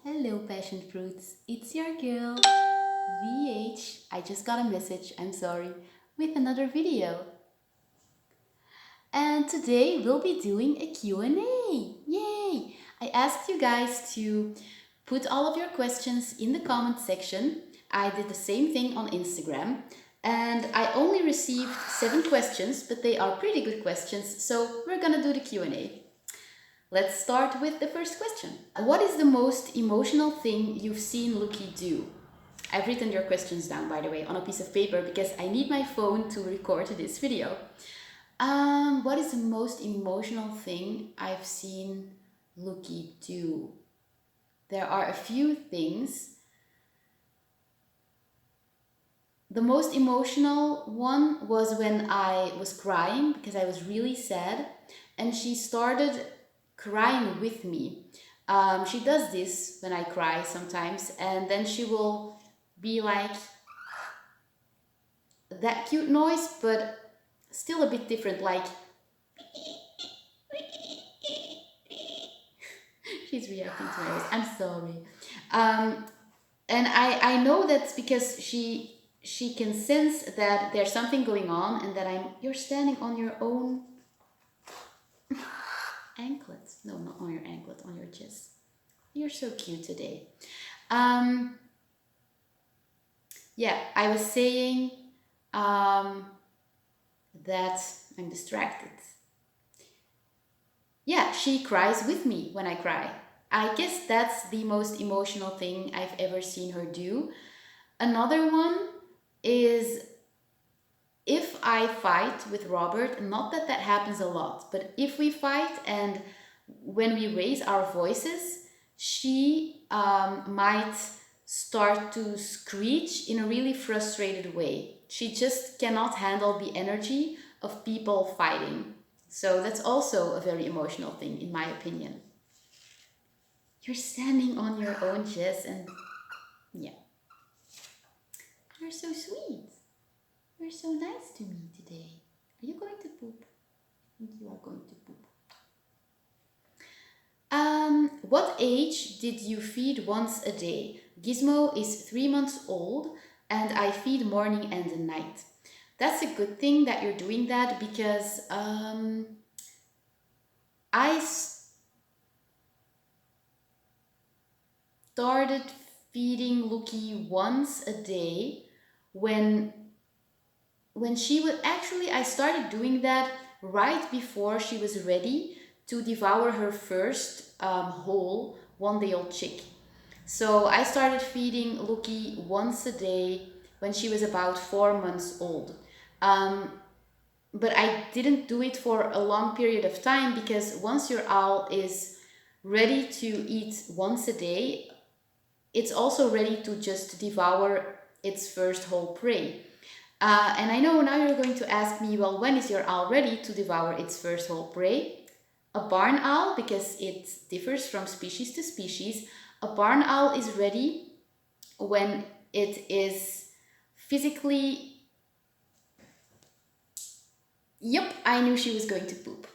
Hello passion fruits, it's your girl VH. I just got a message, I'm sorry, with another video. And today we'll be doing a Q&A. Yay! I asked you guys to put all of your questions in the comment section. I did the same thing on Instagram. And I only received 7 questions, but they are pretty good questions, so we're gonna do the Q&A. Let's start with the first question. What is the most emotional thing you've seen Lucky do? I've written your questions down, by the way, on a piece of paper because I need my phone to record this video. What is the most emotional thing I've seen Lucky do? There are a few things. The most emotional one was when I was crying because I was really sad and she started crying with me. She does this when I cry sometimes, and then she will be like that cute noise, but still a bit different, like she's reacting to my voice. I'm sorry. And I know that's because she can sense that there's something going on and that you're standing on your own anklet. No, not on your anklet, on your chest. You're so cute today. Yeah, I was saying that I'm distracted. Yeah, she cries with me when I cry. I guess that's the most emotional thing I've ever seen her do. Another one is if I fight with Robert, not that that happens a lot, but if we fight and when we raise our voices, she might start to screech in a really frustrated way. She just cannot handle the energy of people fighting. So that's also a very emotional thing, in my opinion. You're standing on your own chest and yeah. You're so sweet. You're so nice to me today. Are you going to poop? I think you are going to poop. What age did you feed once a day? Gizmo is 3 months old and I feed morning and night. That's a good thing that you're doing that because I started feeding Lucky once a day when she was I started doing that right before she was ready to devour her first whole one-day-old chick. So I started feeding Lucky once a day when she was about 4 months old. But I didn't do it for a long period of time because once your owl is ready to eat once a day, it's also ready to just devour its first whole prey. And I know now you're going to ask me, well, when is your owl ready to devour its first whole prey? A barn owl, because it differs from species to species, a barn owl is ready when it is physically... Yep, I knew she was going to poop.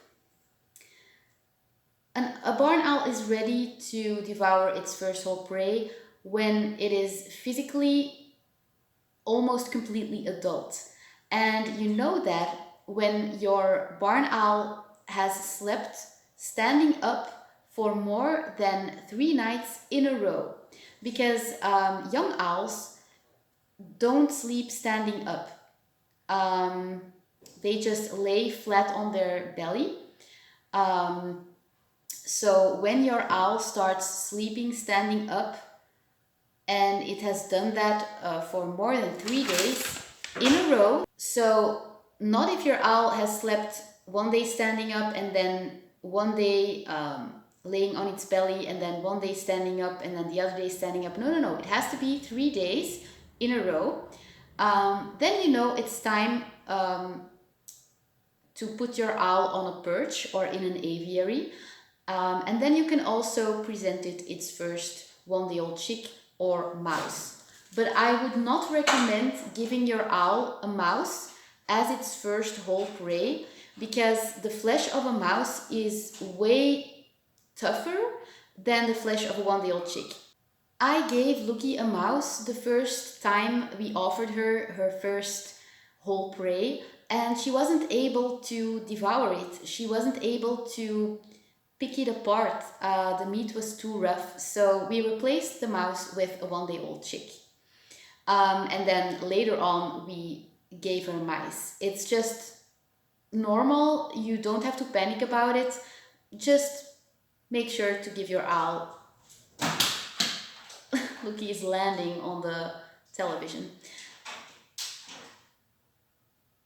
A barn owl is ready to devour its first whole prey when it is physically almost completely adult. And you know that when your barn owl has slept standing up for more than 3 nights in a row. Because young owls don't sleep standing up. They just lay flat on their belly. So when your owl starts sleeping standing up, and it has done that for more than 3 days in a row. So not if your owl has slept 1 day standing up and then one day laying on its belly, and then one day standing up, and then the other day standing up. No, no, no. It has to be 3 days in a row. Then you know it's time to put your owl on a perch or in an aviary. And then you can also present it its first one-day-old chick or mouse. But I would not recommend giving your owl a mouse as its first whole prey, because the flesh of a mouse is way tougher than the flesh of a one-day-old chick. I gave Lucky a mouse the first time we offered her her first whole prey, and she wasn't able to devour it. She wasn't able to pick it apart. The meat was too rough, so we replaced the mouse with a one-day-old chick. And then later on, we gave her mice. It's just normal. You don't have to panic about it. Just make sure to give your owl. Lucky is landing on the television.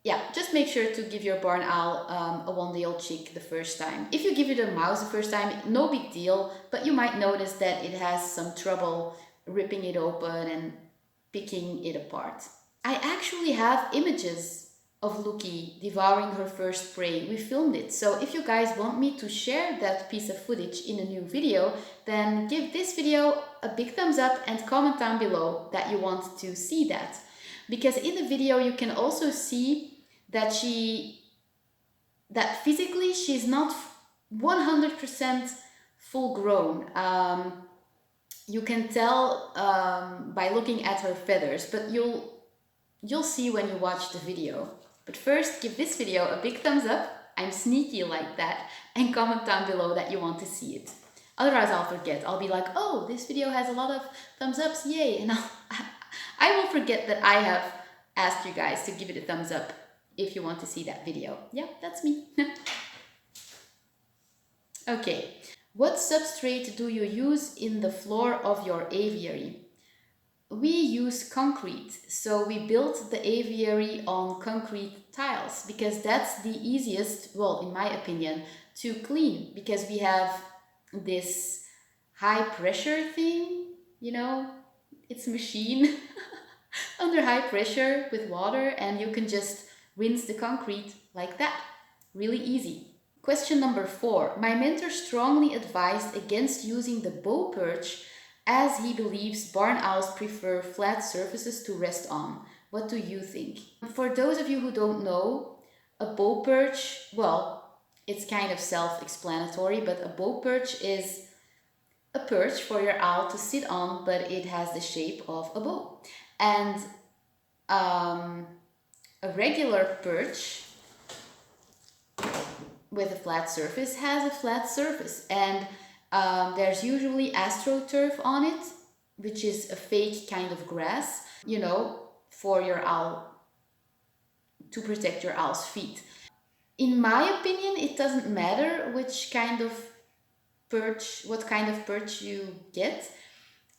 Yeah, just make sure to give your barn owl a one-day-old chick the first time. If you give it a mouse the first time, no big deal, but you might notice that it has some trouble ripping it open and picking it apart. I actually have images of Lucky devouring her first prey. We filmed it, so if you guys want me to share that piece of footage in a new video, then give this video a big thumbs up and comment down below that you want to see that. Because in the video you can also see that physically she's not 100% full grown. You can tell by looking at her feathers, but you'll see when you watch the video. But first, give this video a big thumbs up. I'm sneaky like that, and comment down below that you want to see it. Otherwise I'll forget. I'll be like, oh, this video has a lot of thumbs ups, yay, and I will forget that I have asked you guys to give it a thumbs up if you want to see that video. Yeah, that's me. Okay, what substrate do you use in the floor of your aviary? We use concrete, so we built the aviary on concrete tiles because that's the easiest, well, in my opinion, to clean, because we have this high pressure thing, you know, it's a machine under high pressure with water, and you can just rinse the concrete like that. Really easy. Question number 4. My mentor strongly advised against using the bow perch as he believes barn owls prefer flat surfaces to rest on. What do you think? For those of you who don't know, a bow perch, well, it's kind of self-explanatory, but a bow perch is a perch for your owl to sit on, but it has the shape of a bow. And a regular perch with a flat surface has a flat surface, and there's usually astroturf on it, which is a fake kind of grass, you know, for your owl, to protect your owl's feet. In my opinion, it doesn't matter which kind of perch, what kind of perch you get,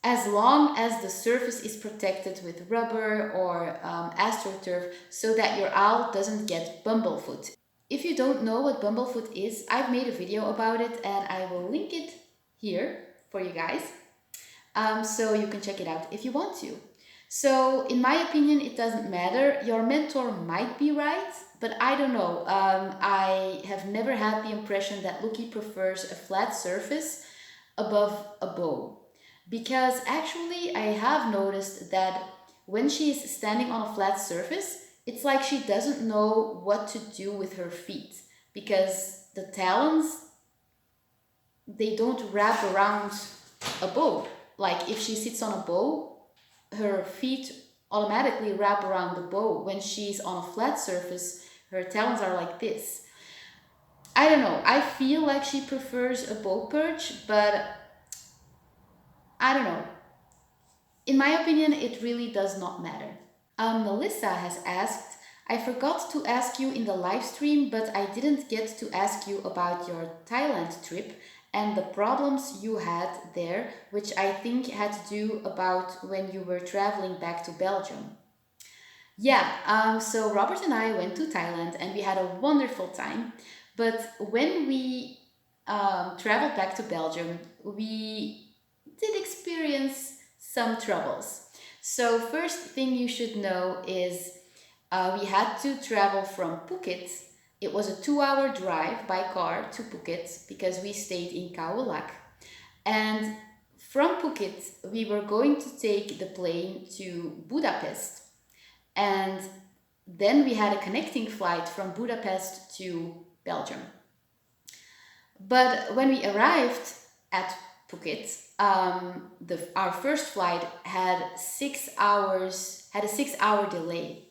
as long as the surface is protected with rubber or astroturf, so that your owl doesn't get bumblefoot. If you don't know what bumblefoot is, I've made a video about it and I will link it here for you guys, so you can check it out if you want to. So in my opinion, it doesn't matter. Your mentor might be right, but I don't know. I have never had the impression that Lucky prefers a flat surface above a bow. Because actually I have noticed that when she's standing on a flat surface, it's like she doesn't know what to do with her feet, because the talons, they don't wrap around a bow. Like if she sits on a bow, her feet automatically wrap around the bow. When she's on a flat surface, her talons are like this. I don't know, I feel like she prefers a bow perch, but I don't know. In my opinion, it really does not matter. Melissa has asked, I forgot to ask you in the live stream, but I didn't get to ask you about your Thailand trip and the problems you had there, which I think had to do about when you were traveling back to Belgium. Yeah, so Robert and I went to Thailand and we had a wonderful time. But when we traveled back to Belgium, we did experience some troubles. So first thing you should know is we had to travel from Phuket. It was a 2-hour drive by car to Phuket because we stayed in Khao Lak. And from Phuket, we were going to take the plane to Budapest. And then we had a connecting flight from Budapest to Belgium. But when we arrived at Phuket, our first flight had 6 hours, had a 6-hour delay.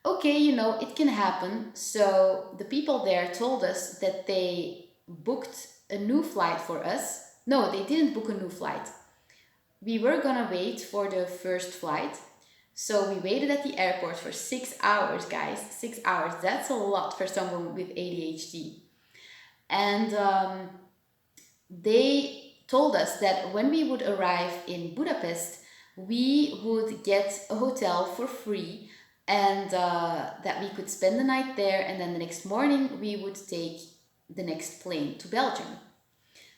Okay, it can happen. So the people there told us that they booked a new flight for us. No, they didn't book a new flight. We were gonna wait for the first flight. So we waited at the airport for 6 hours, guys. 6 hours, that's a lot for someone with ADHD. And they told us that when we would arrive in Budapest, we would get a hotel for free, and that we could spend the night there, and then the next morning we would take the next plane to Belgium.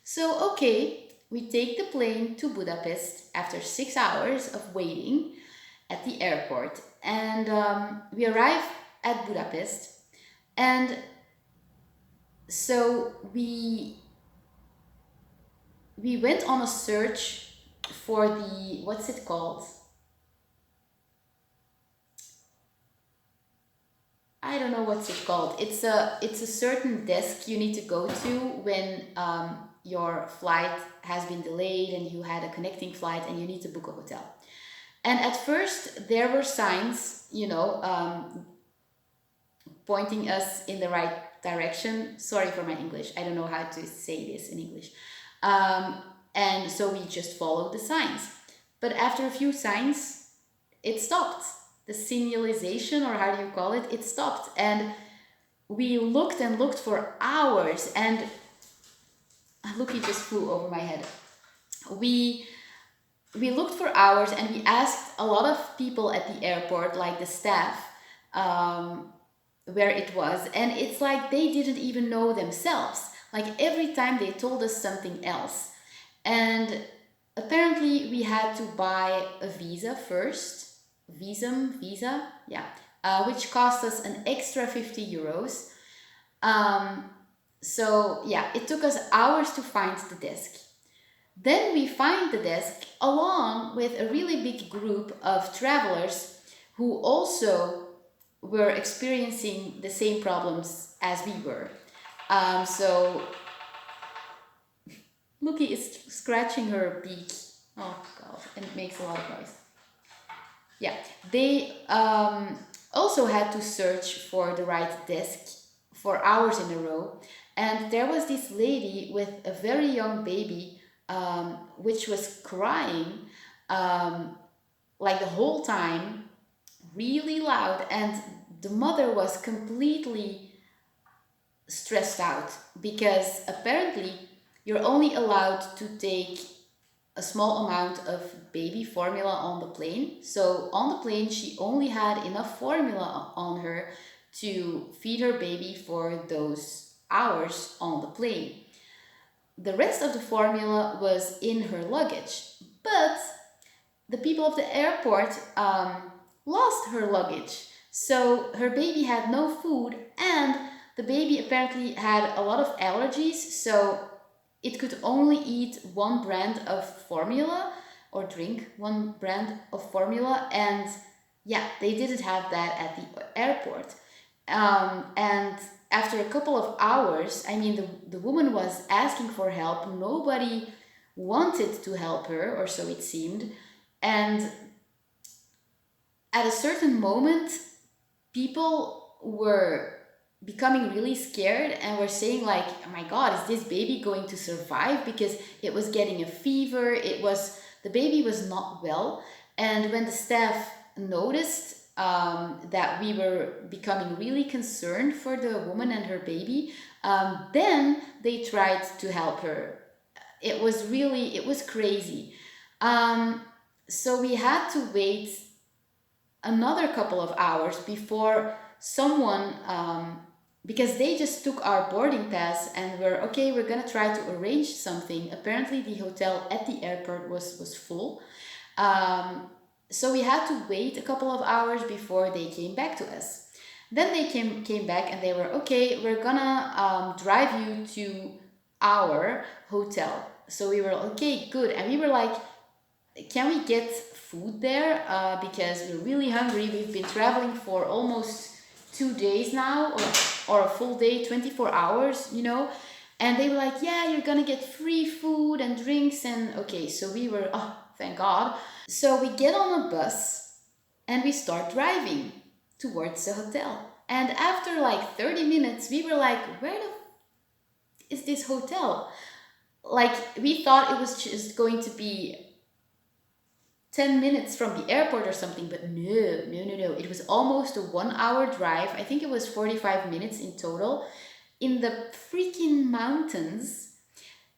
So, okay, we take the plane to Budapest after 6 hours of waiting at the airport, and we arrive at Budapest, and so we went on a search for the, what's it called? I don't know what's it called. It's a certain desk you need to go to when your flight has been delayed and you had a connecting flight and you need to book a hotel. And at first there were signs, pointing us in the right direction. Sorry for my English. I don't know how to say this in English. And so we just followed the signs. But after a few signs, it stopped. The signalization, or how do you call it, it stopped. And we looked and looked for hours, and look, he just flew over my head. We looked for hours, and we asked a lot of people at the airport, like the staff, where it was, and it's like they didn't even know themselves. Like every time they told us something else. And apparently we had to buy a visa first. Visa, yeah, which cost us an extra 50 euros. So yeah, it took us hours to find the desk. Then we find the desk along with a really big group of travelers who also were experiencing the same problems as we were. So Lucky is scratching her beak. Oh god, and it makes a lot of noise. Yeah, they also had to search for the right desk for hours in a row. And there was this lady with a very young baby, which was crying like the whole time, really loud. And the mother was completely stressed out because apparently you're only allowed to take a small amount of baby formula on the plane. So on the plane, she only had enough formula on her to feed her baby for those hours on the plane. The rest of the formula was in her luggage, but the people of the airport lost her luggage. So her baby had no food, and the baby apparently had a lot of allergies, so it could only eat one brand of formula or drink one brand of formula. And yeah, they didn't have that at the airport. And after a couple of hours, I mean, the woman was asking for help. Nobody wanted to help her, or so it seemed. And at a certain moment, people were becoming really scared and were saying like, oh my god, is this baby going to survive? Because it was getting a fever, the baby was not well. And when the staff noticed that we were becoming really concerned for the woman and her baby, then they tried to help her. It was crazy. So we had to wait another couple of hours before someone because they just took our boarding pass and were okay, we're gonna try to arrange something. Apparently the hotel at the airport was full. So we had to wait a couple of hours before they came back to us. Then they came back and they were okay, we're gonna drive you to our hotel. So we were okay, good. And we were like, can we get food there? Because we're really hungry. We've been traveling for almost 2 days now, or a full day, 24 hours, you know. And they were like, yeah, you're gonna get free food and drinks. And okay, so we were, oh, thank God. So we get on a bus and we start driving towards the hotel. And after like 30 minutes, we were like, where the is this hotel? Like, we thought it was just going to be 10 minutes from the airport or something, but no. It was almost a 1 hour drive. I think it was 45 minutes in total in the freaking mountains.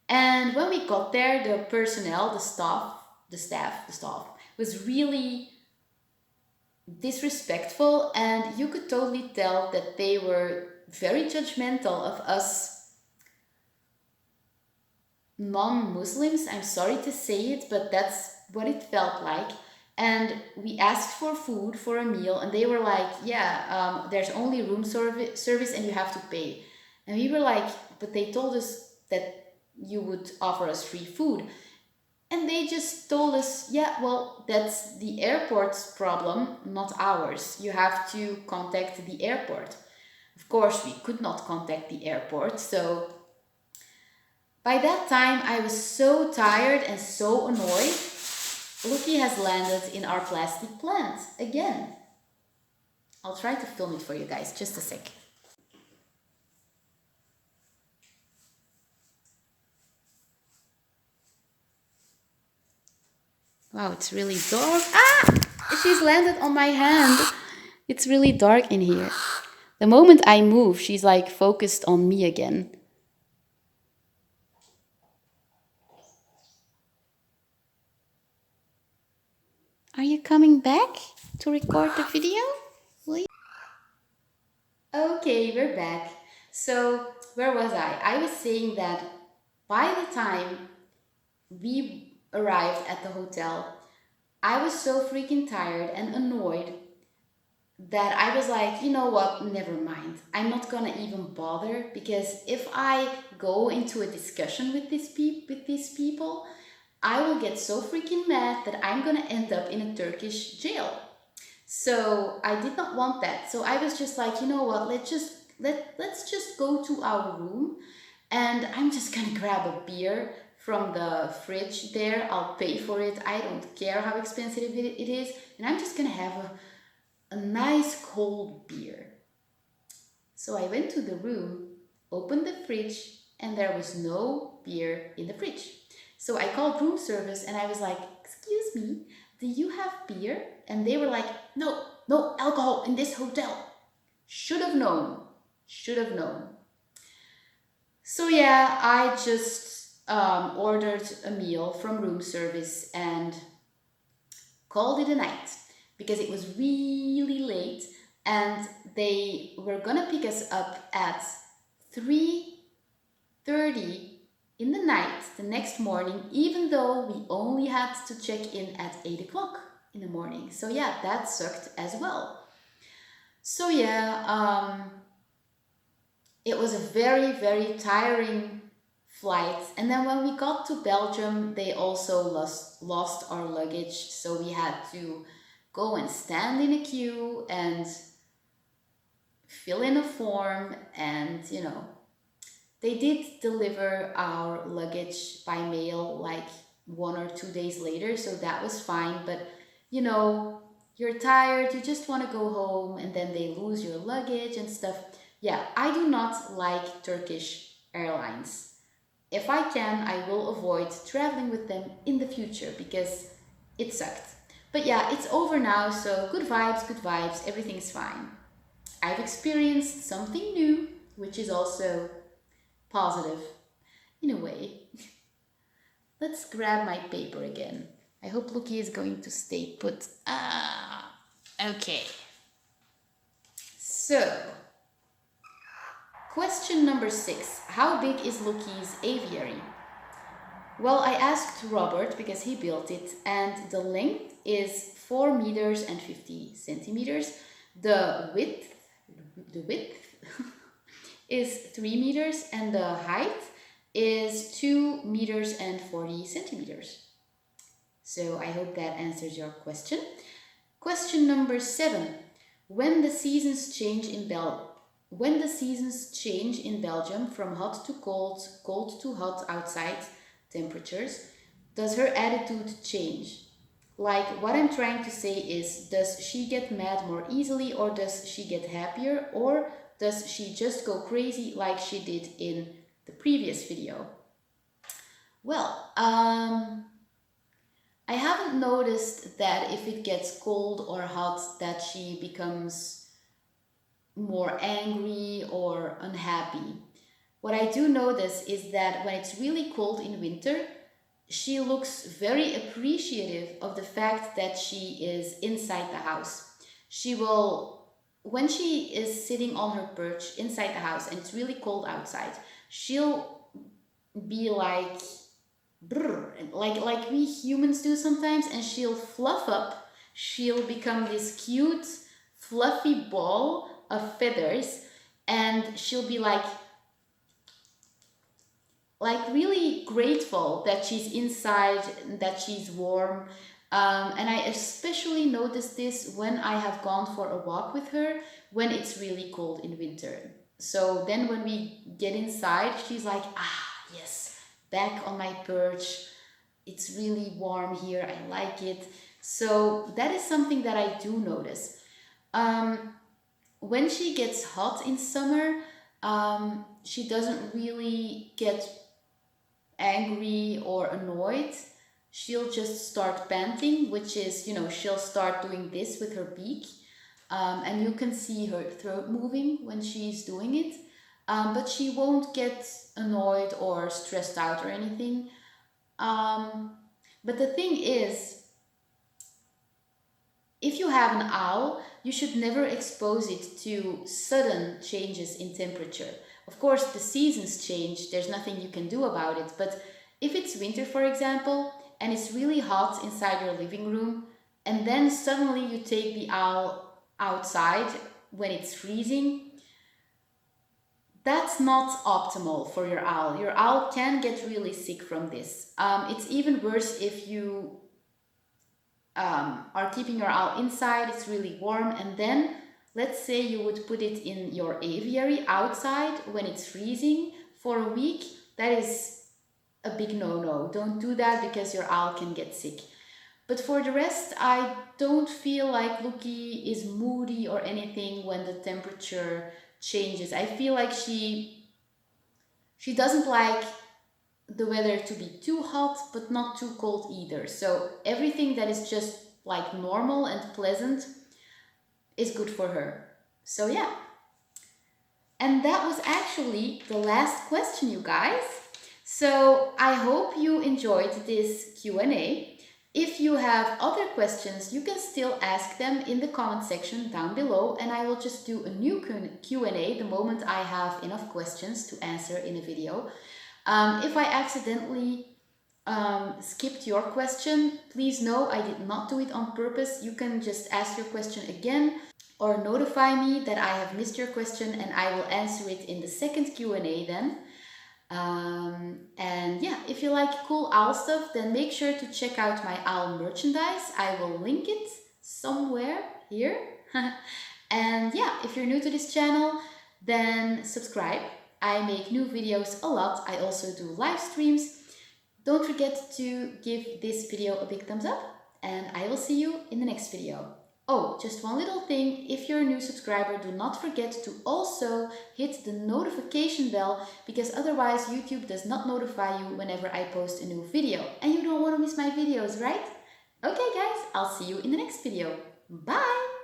And when we got there, the personnel, the staff was really disrespectful, and you could totally tell that they were very judgmental of us non-Muslims. I'm sorry to say it, but that's what it felt like. And we asked for food, for a meal, and they were like, yeah, there's only room service and you have to pay. And we were like, but they told us that you would offer us free food. And they just told us, yeah, well, that's the airport's problem, not ours. You have to contact the airport. Of course, we could not contact the airport, so by that time I was so tired and so annoyed. Lucky has landed in our plastic plant again. I'll try to film it for you guys, just a sec. Wow, it's really dark. Ah! She's landed on my hand. It's really dark in here. The moment I move, she's like focused on me again. Are you coming back to record the video? Will you? Okay, we're back. So, where was I? I was saying that by the time we arrived at the hotel, I was so freaking tired and annoyed that I was like, you know what, never mind. I'm not gonna even bother, because if I go into a discussion with these people, I will get so freaking mad that I'm gonna end up in a Turkish jail. So I did not want that. So I was just like, you know what, let's just go to our room, and I'm just gonna grab a beer from the fridge there. I'll pay for it. I don't care how expensive it is, and I'm just gonna have a nice cold beer. So I went to the room, opened the fridge, and there was no beer in the fridge. So I called room service and I was like, excuse me, do you have beer? And they were like, no alcohol in this hotel. Should have known. So yeah, I just ordered a meal from room service and called it a night, because it was really late and they were gonna pick us up at 3:30 in the night the next morning, even though we only had to check in at 8 o'clock in the morning. So yeah, that sucked as well. So yeah, it was a very, very tiring flight. And then when we got to Belgium, they also lost our luggage. So we had to go and stand in a queue and fill in a form, and you know, they did deliver our luggage by mail like 1 or 2 days later, so that was fine. But you know, you're tired, you just want to go home, and then they lose your luggage and stuff. Yeah, I do not like Turkish Airlines. If I can, I will avoid traveling with them in the future, because it sucked. But yeah, it's over now, so good vibes, everything's fine. I've experienced something new, which is also positive in a way. Let's grab my paper again. I hope Lucky is going to stay put. Okay. So, Question number 6. How big is Loki's aviary? Well, I asked Robert because he built it, and the length is 4 meters and 50 centimeters. The width is 3 meters, and the height is 2 meters and 40 centimeters. So I hope that answers your question. Question number 7. When the seasons change in Belgium from hot to cold, cold to hot outside temperatures, does her attitude change? Like, what I'm trying to say is, does she get mad more easily, or does she get happier, or does she just go crazy like she did in the previous video? Well, I haven't noticed that if it gets cold or hot that she becomes more angry or unhappy. What I do notice is that when it's really cold in winter, she looks very appreciative of the fact that she is inside the house. She will, when she is sitting on her perch inside the house and it's really cold outside, she'll be like, brr, like we humans do sometimes, and she'll fluff up. She'll become this cute, fluffy ball of feathers, and she'll be like really grateful that she's inside, that she's warm. And I especially notice this when I have gone for a walk with her when it's really cold in winter. So then when we get inside, she's like, ah, yes, back on my perch. It's really warm here. I like it. So that is something that I do notice. When she gets hot in summer, she doesn't really get angry or annoyed. She'll just start panting, which is, she'll start doing this with her beak. And you can see her throat moving when she's doing it. But she won't get annoyed or stressed out or anything. But the thing is, if you have an owl, you should never expose it to sudden changes in temperature. Of course, the seasons change, there's nothing you can do about it, but if it's winter, for example, and it's really hot inside your living room, and then suddenly you take the owl outside when it's freezing, that's not optimal for your owl. Your owl can get really sick from this. It's even worse if you are keeping your owl inside, it's really warm, and then let's say you would put it in your aviary outside when it's freezing for a week. That is a big no-no. Don't do that because your owl can get sick. But for the rest, I don't feel like Loki is moody or anything when the temperature changes. I feel like she doesn't like the weather to be too hot but not too cold either. So everything that is just like normal and pleasant is good for her. So yeah. And that was actually the last question, you guys. So I hope you enjoyed this Q&A. If you have other questions, you can still ask them in the comment section down below, and I will just do a new Q&A the moment I have enough questions to answer in a video. If I accidentally skipped your question, please know I did not do it on purpose. You can just ask your question again or notify me that I have missed your question, and I will answer it in the second Q&A then. And yeah, if you like cool owl stuff, then make sure to check out my owl merchandise. I will link it somewhere here. And yeah, if you're new to this channel, then subscribe. I make new videos a lot. I also do live streams. Don't forget to give this video a big thumbs up, and I will see you in the next video. Oh, just one little thing, if you're a new subscriber, do not forget to also hit the notification bell, because otherwise YouTube does not notify you whenever I post a new video. And you don't want to miss my videos, right? Okay guys, I'll see you in the next video. Bye!